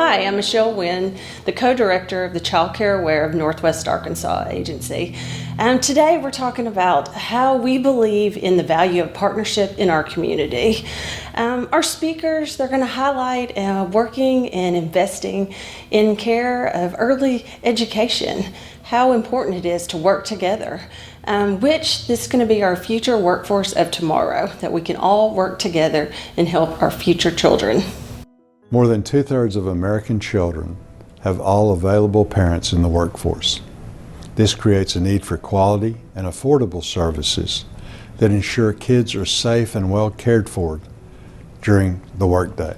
Hi, I'm Michelle Wynn, the co-director of the Child Care Aware of Northwest Arkansas Agency. Today we're talking about how we believe in the value of partnership in our community. Our speakers, they're going to highlight working and investing in care of early education, how important it is to work together, which this is going to be our future workforce of tomorrow, that we can all work together and help our future children. More than 2/3 of American children have all available parents in the workforce. This creates a need for quality and affordable services that ensure kids are safe and well cared for during the workday.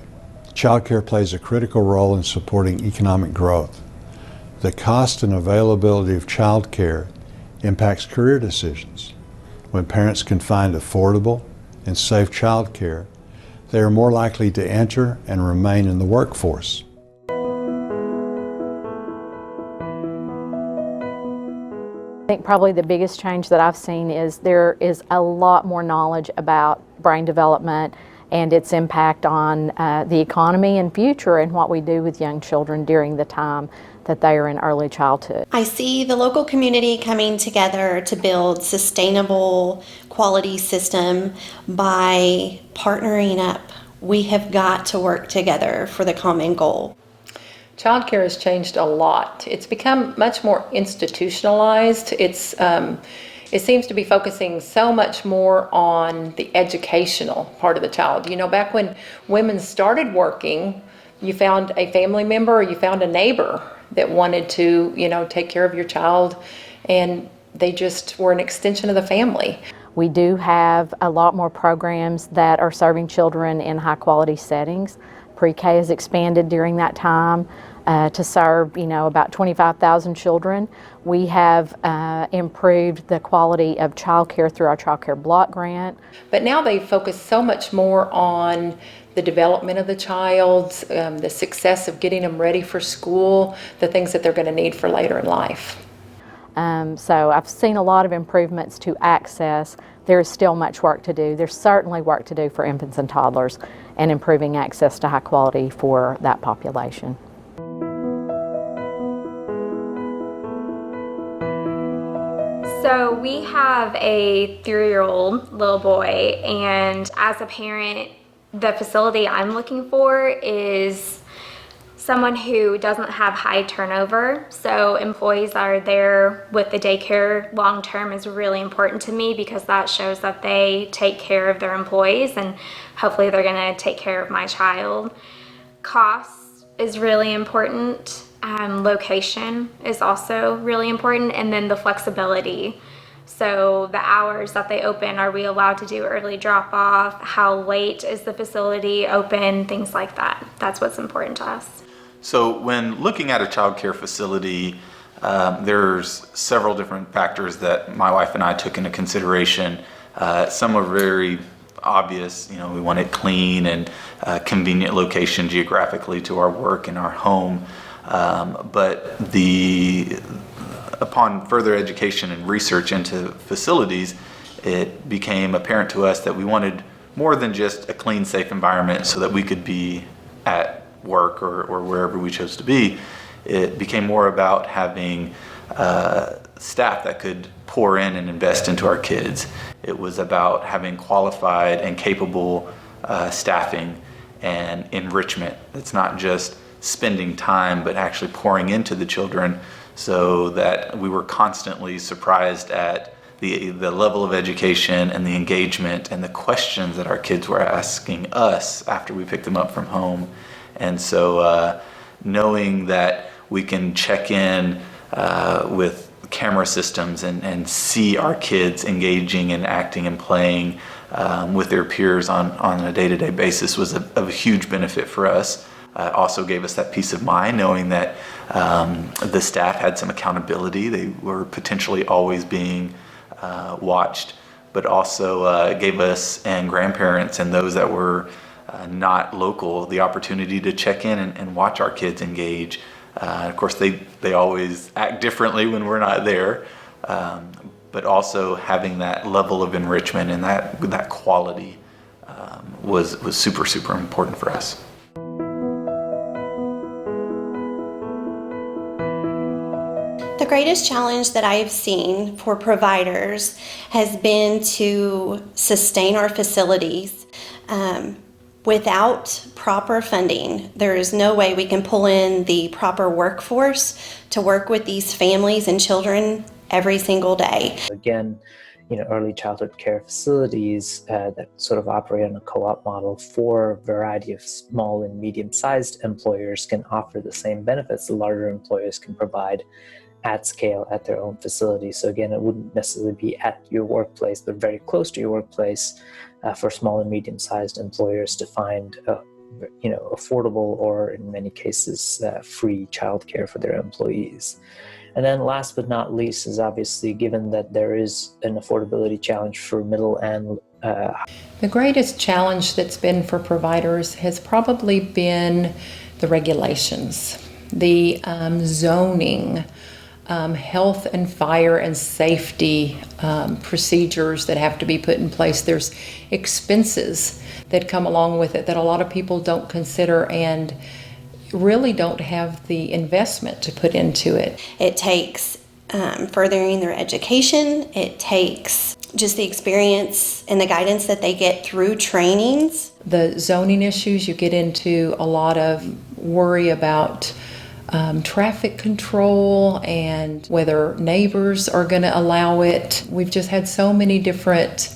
Child care plays a critical role in supporting economic growth. The cost and availability of child care impacts career decisions. When parents can find affordable and safe child care, they are more likely to enter and remain in the workforce. I think probably the biggest change that I've seen is there is a lot more knowledge about brain development and its impact on the economy and future and what we do with young children during the time that they are in early childhood. I see the local community coming together to build sustainable quality system by partnering up. We have got to work together for the common goal. Childcare has changed a lot. It's become much more institutionalized. It seems to be focusing so much more on the educational part of the child. You know, back when women started working, you found a family member or you found a neighbor that wanted to, take care of your child, and they just were an extension of the family. We do have a lot more programs that are serving children in high quality settings. Pre-K has expanded during that time to serve, about 25,000 children. We have improved the quality of child care through our Child Care Block Grant. But now they focus so much more on the development of the child, the success of getting them ready for school, the things that they're going to need for later in life. So I've seen a lot of improvements to access. There is still much work to do. There's certainly work to do for infants and toddlers and improving access to high quality for that population. So we have a 3-year-old little boy, and as a parent, the facility I'm looking for is someone who doesn't have high turnover. So employees that are there with the daycare long term is really important to me because that shows that they take care of their employees and hopefully they're going to take care of my child. Cost is really important. Location is also really important, and then the flexibility. So the hours that they open, are we allowed to do early drop off? How late is the facility open? Things like that. That's what's important to us. So when looking at a child care facility, there's several different factors that my wife and I took into consideration. Some are very obvious. We want it clean and convenient location geographically to our work and our home. But upon further education and research into facilities, it became apparent to us that we wanted more than just a clean, safe environment so that we could be at work or wherever we chose to be. It became more about having staff that could pour in and invest into our kids. It was about having qualified and capable staffing and enrichment. It's not just spending time, but actually pouring into the children, so that we were constantly surprised at the level of education and the engagement and the questions that our kids were asking us after we picked them up from home. And so knowing that we can check in with camera systems and see our kids engaging and acting and playing with their peers on a day-to-day basis was of a huge benefit for us. Also gave us that peace of mind knowing that the staff had some accountability. They were potentially always being watched, but also gave us and grandparents and those that were not local the opportunity to check in and watch our kids engage. Of course, they always act differently when we're not there, but also having that level of enrichment and that quality was super, super important for us. greatest challenge that I've seen for providers has been to sustain our facilities. Without proper funding, there is no way we can pull in the proper workforce to work with these families and children every single day. Again, early childhood care facilities that sort of operate on a co-op model for a variety of small and medium-sized employers can offer the same benefits the larger employers can provide at scale at their own facility. So again, it wouldn't necessarily be at your workplace, but very close to your workplace for small and medium-sized employers to find affordable or in many cases free childcare for their employees. And then last but not least is obviously, given that there is an affordability challenge for middle and The greatest challenge that's been for providers has probably been the regulations, the zoning, health and fire and safety procedures that have to be put in place. There's expenses that come along with it that a lot of people don't consider and really don't have the investment to put into it. It takes furthering their education. It takes just the experience and the guidance that they get through trainings. The zoning issues, you get into a lot of worry about traffic control and whether neighbors are going to allow it. We've just had so many different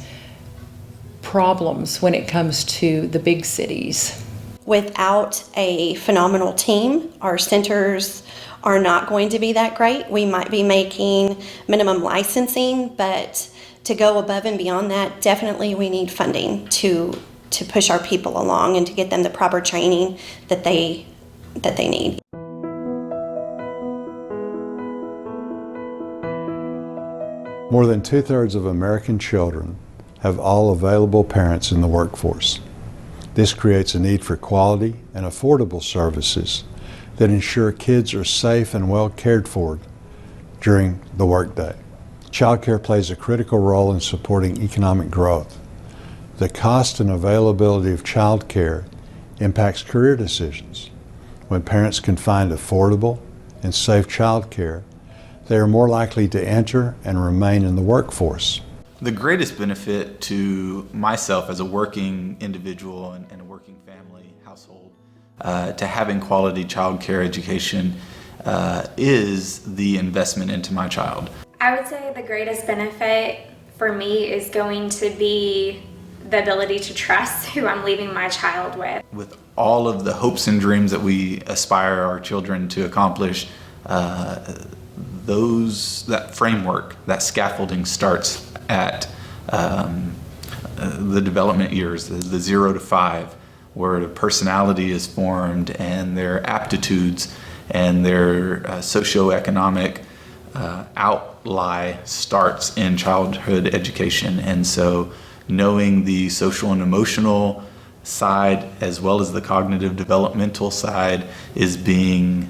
problems when it comes to the big cities. Without a phenomenal team, our centers are not going to be that great. We might be making minimum licensing, but to go above and beyond that, definitely we need funding to push our people along and to get them the proper training that they need. More than 2/3 of American children have all available parents in the workforce. This creates a need for quality and affordable services that ensure kids are safe and well cared for during the workday. Childcare plays a critical role in supporting economic growth. The cost and availability of childcare impacts career decisions. When parents can find affordable and safe childcare, they are more likely to enter and remain in the workforce. The greatest benefit to myself as a working individual and a working family household to having quality childcare education is the investment into my child. I would say the greatest benefit for me is going to be the ability to trust who I'm leaving my child with. With all of the hopes and dreams that we aspire our children to accomplish, that framework, that scaffolding starts at the development years, the 0 to 5, where the personality is formed and their aptitudes and their socioeconomic outlie starts in childhood education. And so knowing the social and emotional side as well as the cognitive developmental side is being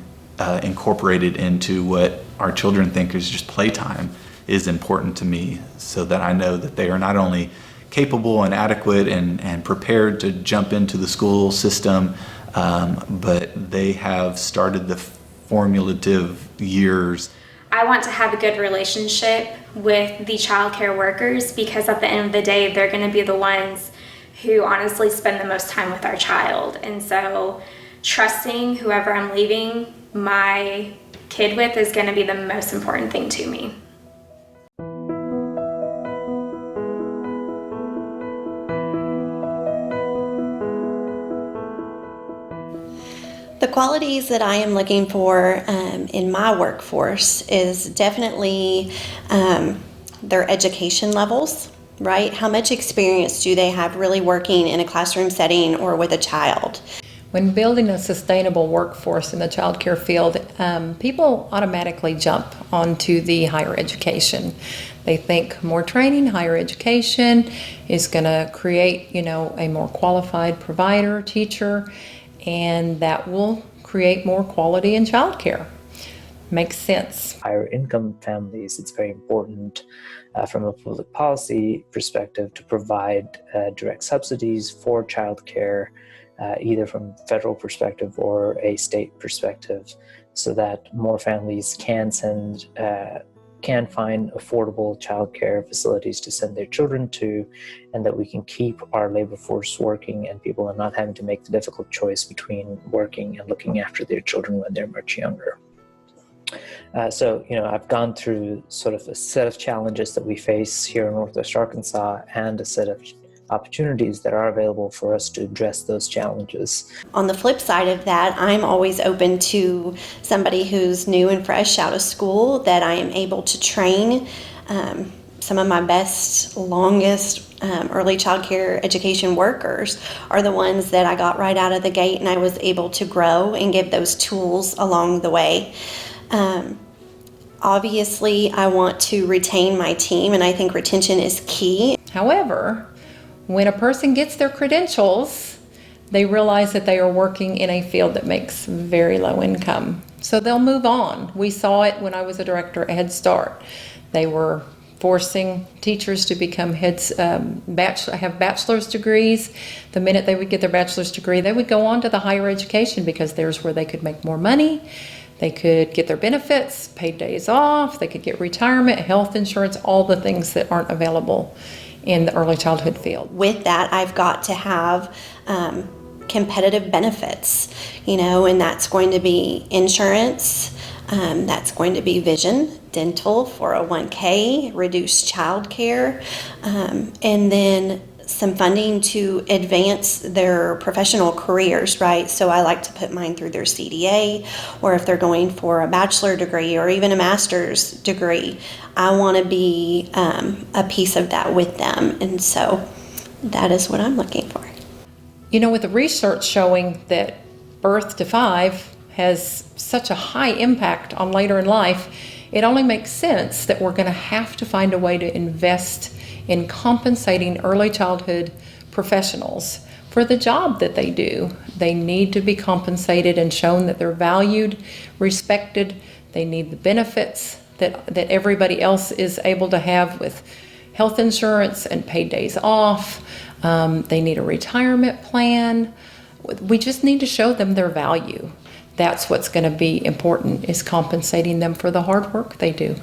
incorporated into what our children think is just playtime is important to me, so that I know that they are not only capable and adequate and prepared to jump into the school system, but they have started the formative years. I want to have a good relationship with the child care workers because at the end of the day, they're going to be the ones who honestly spend the most time with our child. And so trusting whoever I'm leaving my kid with is going to be the most important thing to me. The qualities that I am looking for in my workforce is definitely their education levels, right? How much experience do they have really working in a classroom setting or with a child? When building a sustainable workforce in the child care field, people automatically jump onto the higher education. They think more training, higher education is going to create, a more qualified provider, teacher, and that will create more quality in child care. Makes sense. Higher income families, it's very important from a public policy perspective to provide direct subsidies for child care, either from federal perspective or a state perspective, so that more families can find affordable childcare facilities to send their children to, and that we can keep our labor force working and people are not having to make the difficult choice between working and looking after their children when they're much younger. So, I've gone through sort of a set of challenges that we face here in Northwest Arkansas and a set of opportunities that are available for us to address those challenges. On the flip side of that, I'm always open to somebody who's new and fresh out of school that I am able to train. Some of my best, longest early child care education workers are the ones that I got right out of the gate, and I was able to grow and give those tools along the way. Obviously, I want to retain my team, and I think retention is key. However, when a person gets their credentials, they realize that they are working in a field that makes very low income. So they'll move on. We saw it when I was a director at Head Start. They were forcing teachers to become have bachelor's degrees. The minute they would get their bachelor's degree, they would go on to the higher education because there's where they could make more money. They could get their benefits, paid days off, they could get retirement, health insurance, all the things that aren't available in the early childhood field. With that, I've got to have competitive benefits, and that's going to be insurance, that's going to be vision, dental, 401k, reduced child care, and then some funding to advance their professional careers, right? So I like to put mine through their CDA, or if they're going for a bachelor degree or even a master's degree, I want to be a piece of that with them. And so that is what I'm looking for. With the research showing that birth to 5 has such a high impact on later in life, it only makes sense that we're going to have to find a way to invest in compensating early childhood professionals for the job that they do. They need to be compensated and shown that they're valued, respected. They need the benefits that everybody else is able to have with health insurance and paid days off. They need a retirement plan. We just need to show them their value. That's what's going to be important, is compensating them for the hard work they do.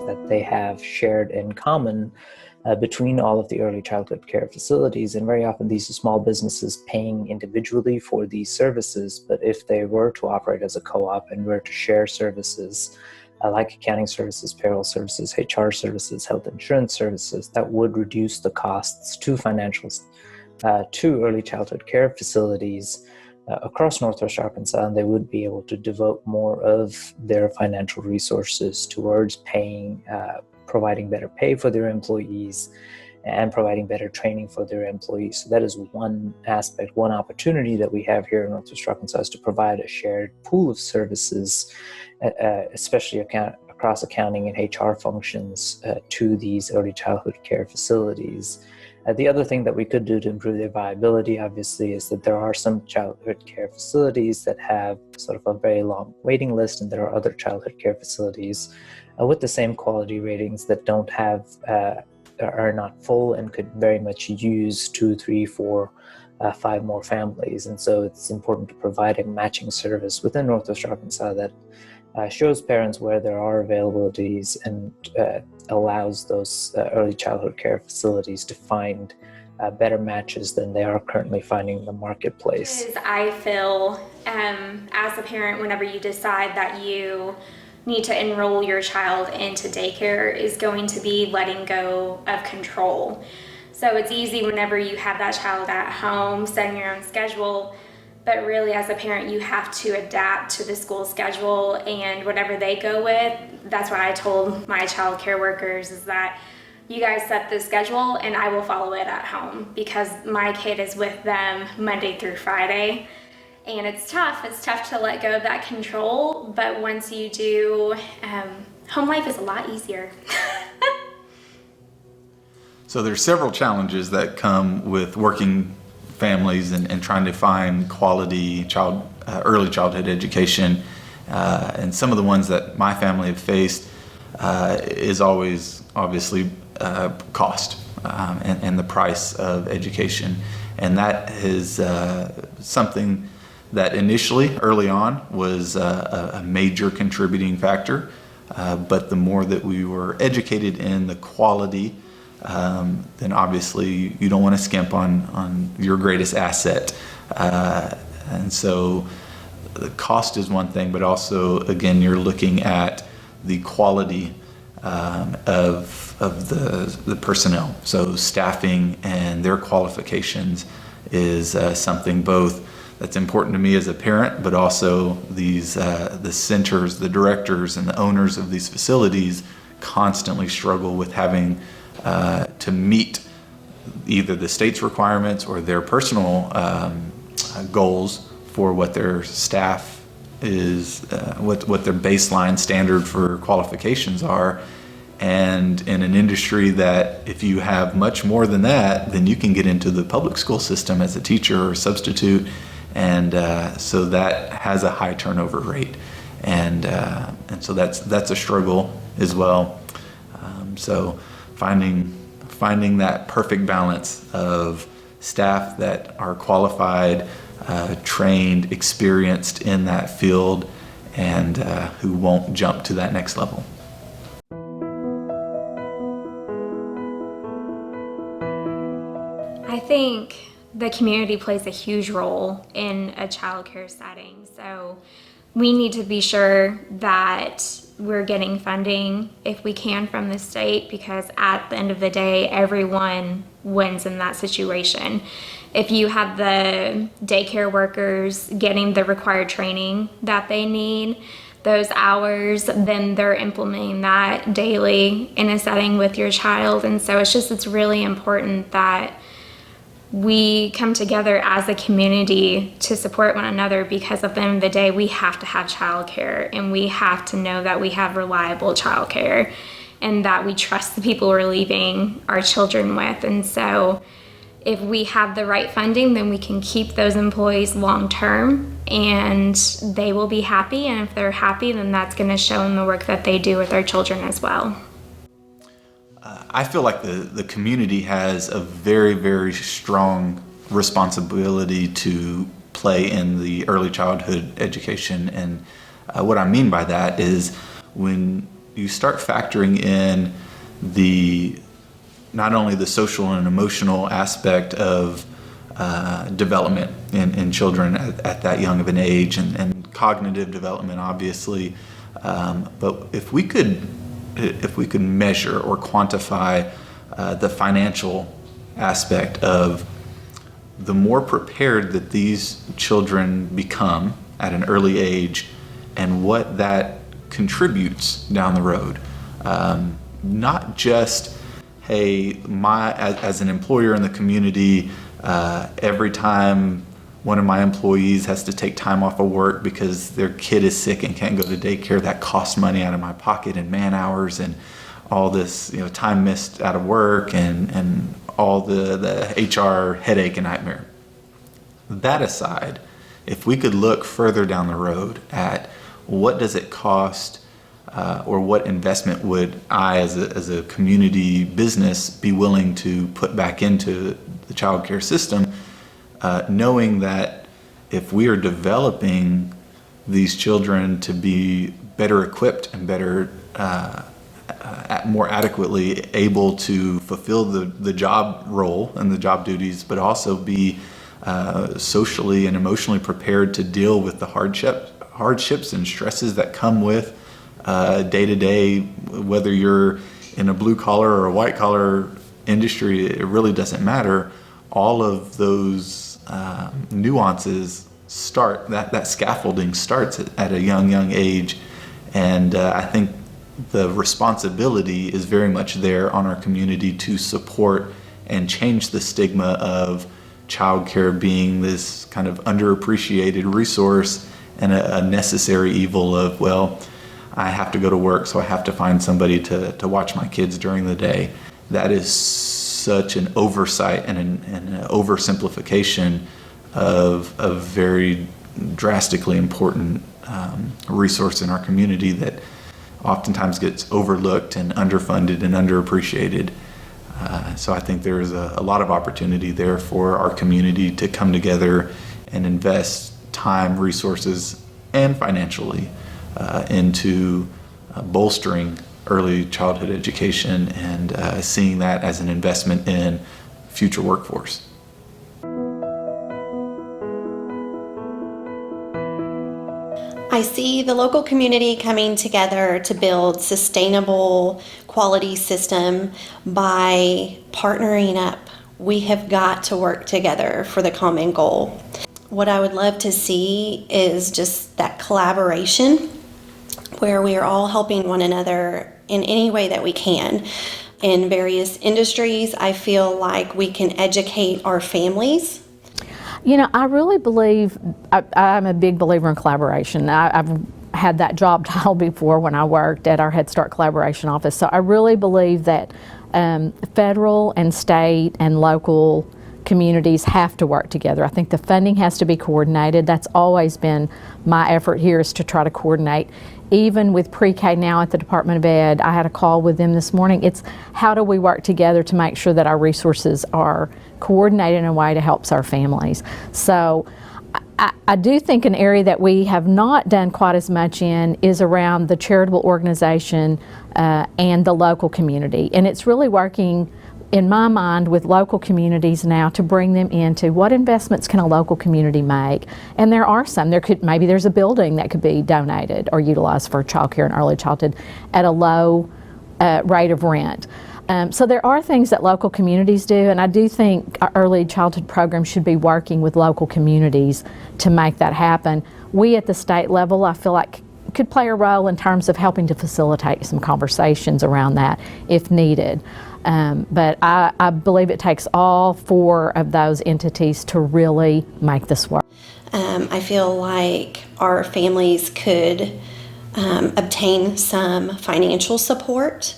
That they have shared in common between all of the early childhood care facilities, and very often these are small businesses paying individually for these services, but if they were to operate as a co-op and were to share services like accounting services, payroll services, HR services, health insurance services, that would reduce the costs to financials to early childhood care facilities across Northwest Arkansas, and they would be able to devote more of their financial resources towards providing better pay for their employees and providing better training for their employees. So that is one aspect, one opportunity that we have here in Northwest Arkansas, is to provide a shared pool of services, especially across accounting and HR functions to these early childhood care facilities. The other thing that we could do to improve their viability, obviously, is that there are some childhood care facilities that have sort of a very long waiting list, and there are other childhood care facilities with the same quality ratings that don't have, are not full and could very much use 2, 3, 4, 5 more families. And so it's important to provide a matching service within Northwest Arkansas that shows parents where there are availabilities and allows those early childhood care facilities to find better matches than they are currently finding in the marketplace. I feel as a parent, whenever you decide that you need to enroll your child into daycare, is going to be letting go of control. So it's easy whenever you have that child at home, setting your own schedule, but really as a parent, you have to adapt to the school schedule and whatever they go with. That's what I told my child care workers, is that you guys set the schedule and I will follow it at home, because my kid is with them Monday through Friday. And it's tough to let go of that control, but once you do, home life is a lot easier. So there's several challenges that come with working families and trying to find quality early childhood education. And some of the ones that my family have faced is always obviously cost. and the price of education. And that is something that initially, early on, was a major contributing factor. But the more that we were educated in the quality, then obviously you don't want to skimp on your greatest asset. And so the cost is one thing, but also, again, you're looking at the quality of the personnel. So staffing and their qualifications is something both that's important to me as a parent, but also these the centers, the directors, and the owners of these facilities constantly struggle with having to meet either the state's requirements or their personal goals for what their staff is, what their baseline standard for qualifications are. And in an industry that if you have much more than that, then you can get into the public school system as a teacher or substitute. And so that has a high turnover rate. And so that's a struggle as well. So finding that perfect balance of staff that are qualified, trained, experienced in that field, and who won't jump to that next level. I think the community plays a huge role in a childcare setting. So we need to be sure that we're getting funding if we can from the state, because at the end of the day, everyone wins in that situation. If you have the daycare workers getting the required training that they need, those hours, then they're implementing that daily in a setting with your child. And so it's really important that we come together as a community to support one another, because at the end of the day, we have to have childcare, and we have to know that we have reliable childcare and that we trust the people we're leaving our children with. And so if we have the right funding, then we can keep those employees long term and they will be happy. And if they're happy, then that's going to show in the work that they do with our children as well. I feel like the community has a very, very strong responsibility to play in the early childhood education. And what I mean by that is when you start factoring in not only the social and emotional aspect of development in children at that young of an age, and cognitive development, obviously, but if we could measure or quantify the financial aspect of the more prepared that these children become at an early age and what that contributes down the road. Not just, hey, as an employer in the community, every time one of my employees has to take time off of work because their kid is sick and can't go to daycare, that costs money out of my pocket and man hours and all this, time missed out of work and all the HR headache and nightmare. That aside, if we could look further down the road at what does it cost, or what investment would I as a community business be willing to put back into the child care system, knowing that if we are developing these children to be better equipped and better, more adequately able to fulfill the job role and the job duties, but also be socially and emotionally prepared to deal with the hardships and stresses that come with day to day, whether you're in a blue collar or a white collar industry, it really doesn't matter. All of those nuances that scaffolding starts at a young age. And I think the responsibility is very much there on our community to support and change the stigma of childcare being this kind of underappreciated resource and a necessary evil of, well, I have to go to work, so I have to find somebody to watch my kids during the day. That is such an oversight and an oversimplification of a very drastically important resource in our community that oftentimes gets overlooked and underfunded and underappreciated. So I think there is a lot of opportunity there for our community to come together and invest time, resources, and financially into bolstering early childhood education and seeing that as an investment in future workforce. I see the local community coming together to build sustainable quality system by partnering up. We have got to work together for the common goal. What I would love to see is just that collaboration where we are all helping one another in any way that we can. In various industries, I feel like we can educate our families. You know, I really believe, I'm a big believer in collaboration. I've had that job title before when I worked at our Head Start Collaboration Office. So I really believe that federal and state and local communities have to work together. I think the funding has to be coordinated. That's always been my effort here, is to try to coordinate. Even with pre-K now at the Department of Ed, I had a call with them this morning. It's how do we work together to make sure that our resources are coordinated in a way to help our families. So I do think an area that we have not done quite as much in is around the charitable organization and the local community. And it's really working, in my mind, with local communities now to bring them into what investments can a local community make. And there are some. Maybe there's a building that could be donated or utilized for childcare and early childhood at a low rate of rent. So there are things that local communities do, and I do think our early childhood program should be working with local communities to make that happen. We at the state level, I feel like, could play a role in terms of helping to facilitate some conversations around that if needed. But I believe it takes all four of those entities to really make this work. I feel like our families could obtain some financial support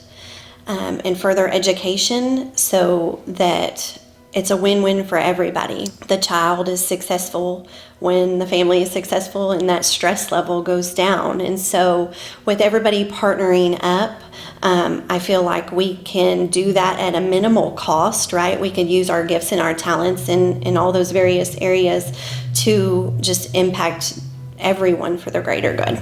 and further education so that it's a win-win for everybody. The child is successful when the family is successful, and that stress level goes down. And so with everybody partnering up, I feel like we can do that at a minimal cost, right? We could use our gifts and our talents in all those various areas to just impact everyone for the greater good.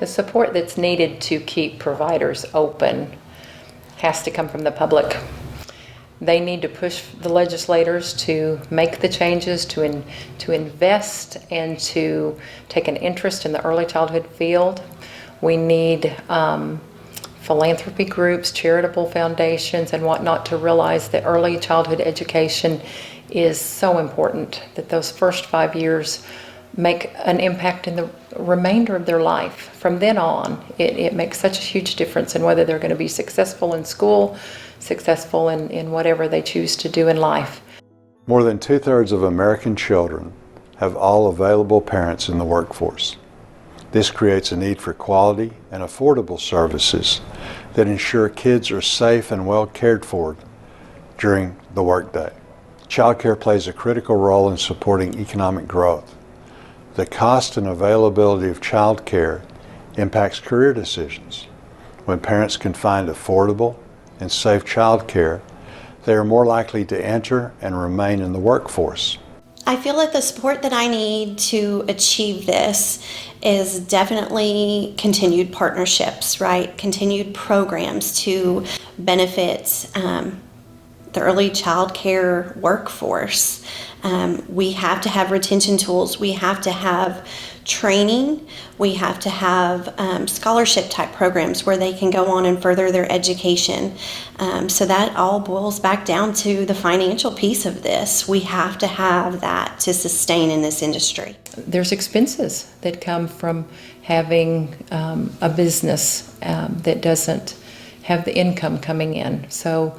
The support that's needed to keep providers open has to come from the public. They need to push the legislators to make the changes, to invest and to take an interest in the early childhood field. We need philanthropy groups, charitable foundations, and whatnot to realize that early childhood education is so important, that those first 5 years make an impact in the remainder of their life. From then on, it makes such a huge difference in whether they're going to be successful in school, successful in whatever they choose to do in life. More than 2/3 of American children have all available parents in the workforce. This creates a need for quality and affordable services that ensure kids are safe and well cared for during the workday. Childcare plays a critical role in supporting economic growth. The cost and availability of child care impacts career decisions. When parents can find affordable and safe child care, they are more likely to enter and remain in the workforce. I feel that the support that I need to achieve this is definitely continued partnerships, right? Continued programs to benefit the early child care workforce. We have to have retention tools. We have to have training. We have to have scholarship type programs where they can go on and further their education. So that all boils back down to the financial piece of this. We have to have that to sustain in this industry. There's expenses that come from having a business that doesn't have the income coming in. So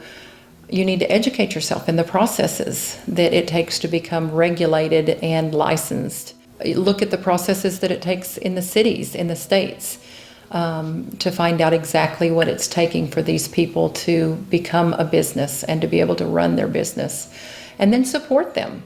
you need to educate yourself in the processes that it takes to become regulated and licensed. Look at the processes that it takes in the cities, in the states, to find out exactly what it's taking for these people to become a business and to be able to run their business. And then support them.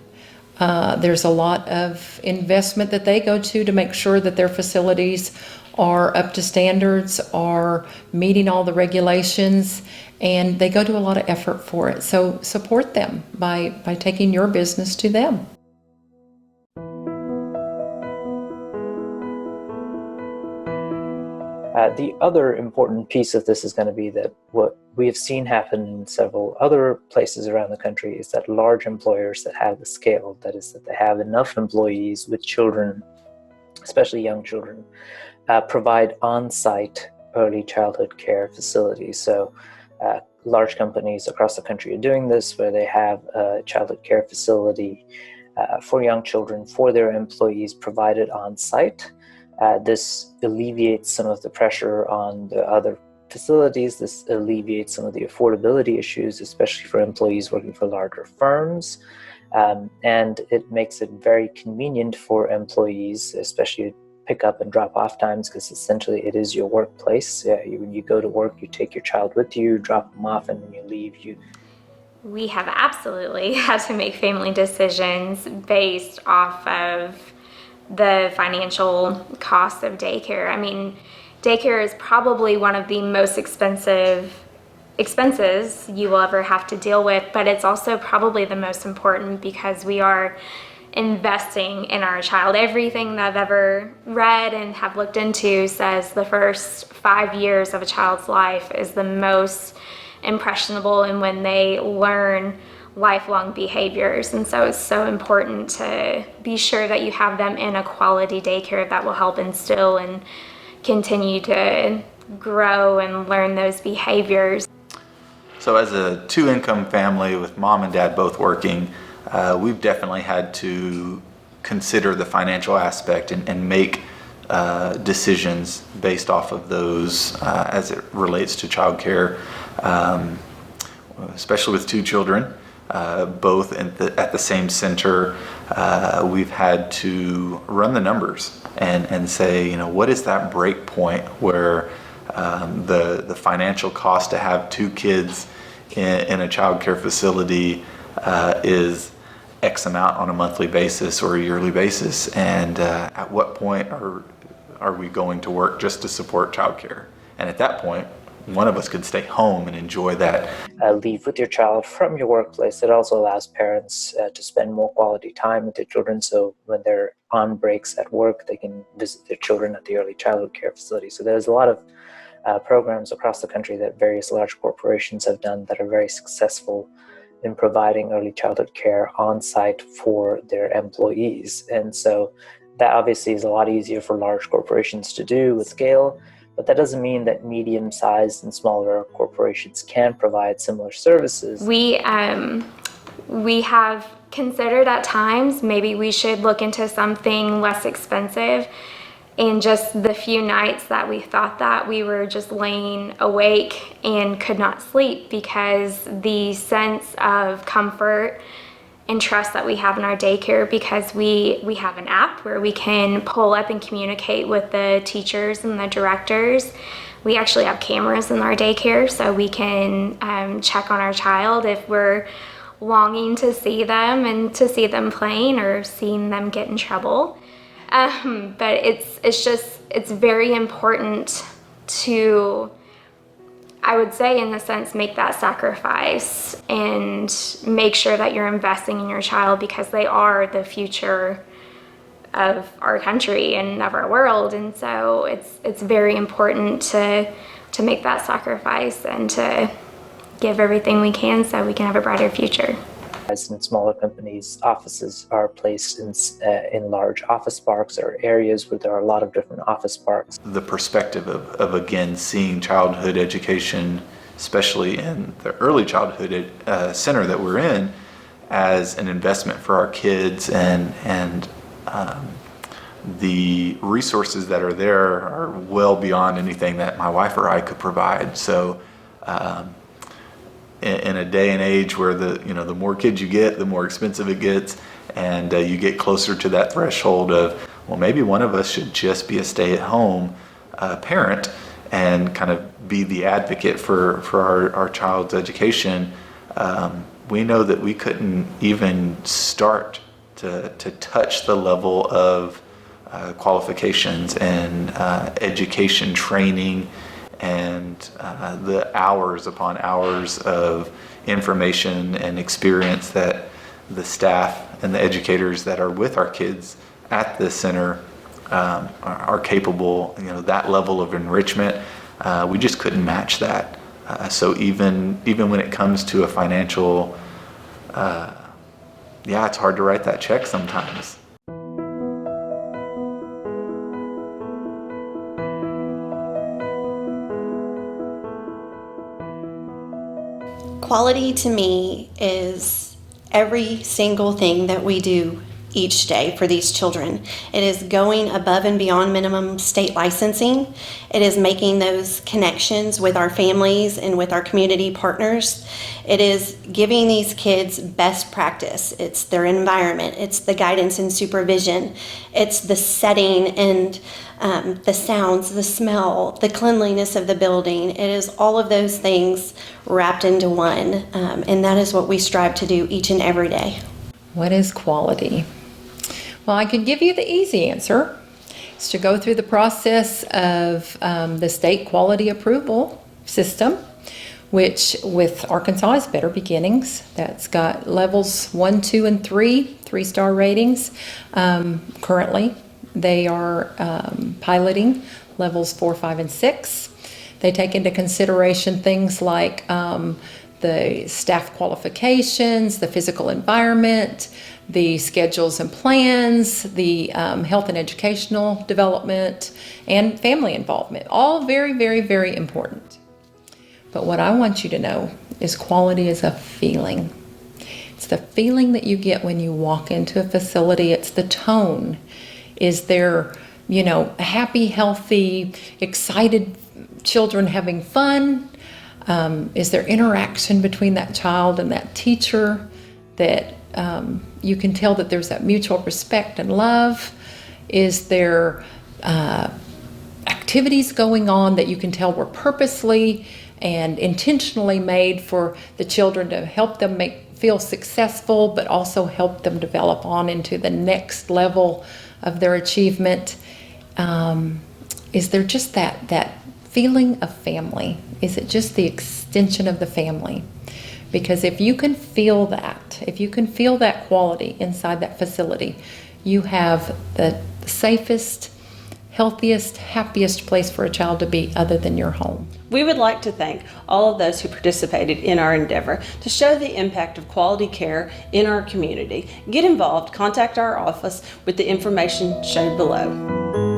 There's a lot of investment that they go to make sure that their facilities are up to standards, are meeting all the regulations, and they go to a lot of effort for it. So support them by taking your business to them. The other important piece of this is going to be that what we have seen happen in several other places around the country is that large employers that have the scale, that is, that they have enough employees with children, especially young children, provide on-site early childhood care facilities. So large companies across the country are doing this, where they have a childhood care facility for young children for their employees provided on-site. This alleviates some of the pressure on the other facilities. This alleviates some of the affordability issues, especially for employees working for larger firms. And it makes it very convenient for employees, especially pick up and drop off times, because essentially it is your workplace. When you go to work, you take your child with you, drop them off, and when you leave, We have absolutely had to make family decisions based off of the financial cost of daycare. I mean, daycare is probably one of the most expenses you will ever have to deal with, but it's also probably the most important because we are investing in our child. Everything that I've ever read and have looked into says the first 5 years of a child's life is the most impressionable and when they learn lifelong behaviors. And so it's so important to be sure that you have them in a quality daycare that will help instill and continue to grow and learn those behaviors. So as a two-income family with mom and dad both working, we've definitely had to consider the financial aspect and make decisions based off of those as it relates to childcare, especially with two children, both at the same center. We've had to run the numbers and say, what is that break point where the financial cost to have two kids in a child care facility is X amount on a monthly basis or a yearly basis, and at what point are we going to work just to support childcare? And at that point, one of us could stay home and enjoy that. Leave with your child from your workplace. It also allows parents to spend more quality time with their children. So when they're on breaks at work, they can visit their children at the early childhood care facility. So there's a lot of programs across the country that various large corporations have done that are very successful in providing early childhood care on site for their employees. And so that obviously is a lot easier for large corporations to do with scale, but that doesn't mean that medium-sized and smaller corporations can provide similar services. We have considered at times maybe we should look into something less expensive. And just the few nights that we thought that, we were just laying awake and could not sleep because the sense of comfort and trust that we have in our daycare, because we have an app where we can pull up and communicate with the teachers and the directors. We actually have cameras in our daycare, so we can check on our child if we're longing to see them and to see them playing or seeing them get in trouble. But it's very important to, I would say in a sense, make that sacrifice and make sure that you're investing in your child because they are the future of our country and of our world. And so it's very important to make that sacrifice and to give everything we can so we can have a brighter future. As in smaller companies, offices are placed in large office parks or areas where there are a lot of different office parks. The perspective of again, seeing childhood education, especially in the early childhood center that we're in, as an investment for our kids, and the resources that are there are well beyond anything that my wife or I could provide. So in a day and age where the more kids you get, the more expensive it gets, and you get closer to that threshold of, well, maybe one of us should just be a stay-at-home parent and kind of be the advocate for our child's education. We know that we couldn't even start to touch the level of qualifications and education training and the hours upon hours of information and experience that the staff and the educators that are with our kids at the center are capable. That level of enrichment, we just couldn't match that. So even when it comes to a financial, it's hard to write that check sometimes. Quality to me is every single thing that we do each day for these children. It is going above and beyond minimum state licensing. It is making those connections with our families and with our community partners. It is giving these kids best practice. It's their environment. It's the guidance and supervision. It's the setting and the sounds, the smell, the cleanliness of the building. It is all of those things wrapped into one. And that is what we strive to do each and every day. What is quality? Well, I could give you the easy answer. It's to go through the process of the state quality approval system, which with Arkansas is Better Beginnings. That's got levels 1, 2, and 3, 3-star ratings. Currently, they are piloting levels 4, 5, and 6. They take into consideration things like the staff qualifications, the physical environment, the schedules and plans, the health and educational development, and family involvement. All very, very, very important. But what I want you to know is quality is a feeling. It's the feeling that you get when you walk into a facility. It's the tone. Is there, happy, healthy, excited children having fun? Is there interaction between that child and that teacher that you can tell that there's that mutual respect and love? Is there activities going on that you can tell were purposely and intentionally made for the children to help them feel successful, but also help them develop on into the next level of their achievement? Is there just that feeling of family? Is it just the extension of the family? Because if you can feel that quality inside that facility, you have the safest, healthiest, happiest place for a child to be other than your home. We would like to thank all of those who participated in our endeavor to show the impact of quality care in our community. Get involved, contact our office with the information shown below.